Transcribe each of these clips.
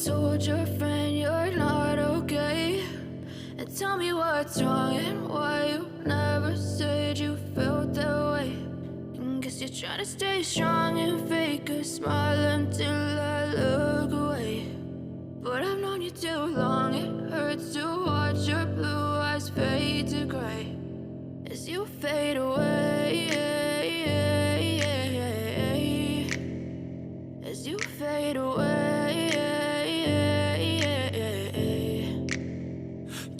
told your friend you're not okay? And tell me what's wrong and why you never said you felt that way. And guess you're trying to stay strong and fake a smile until I look away. But I've known you too long, it hurts to watch your blue eyes fade to gray as you fade away, as you fade away.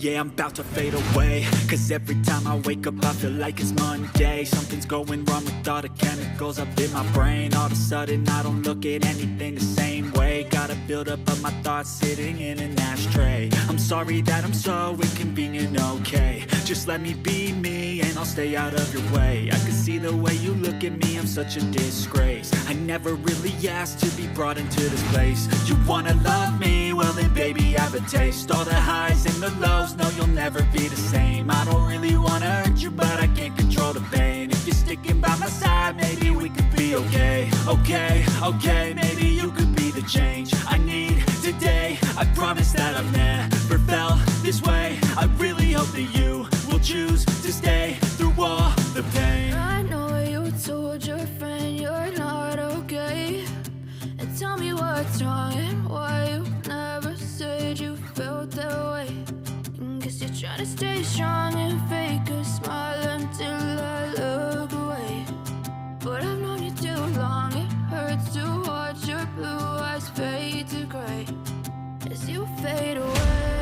Yeah, I'm about to fade away, cause every time I wake up I feel like it's Monday. Something's going wrong with all the chemicals up in my brain. All of a sudden I don't look at anything the same way. Got a buildup of my thoughts sitting in an ashtray. I'm sorry that I'm so inconvenient, okay? Just let me be me and I'll stay out of your way. I can see the way you look at me, I'm such a disgrace. I never really asked to be brought into this place. You wanna love me? Well then baby have a taste. All the highs and the lows, no you'll never be the same. I don't really wanna hurt you but I can't control the pain. If you're sticking by my side maybe we could be okay. Okay, maybe you could be the change I need today. I promise that I've never felt this way. I really hope that you will choose to stay through all the pain. I know you told your friend you're not okay. And tell me what's wrong and why you never said you felt that way. And guess you're trying to stay strong and fake a smile until I look away. But I've known you too long, it hurts to watch your blue eyes fade to gray as you fade away.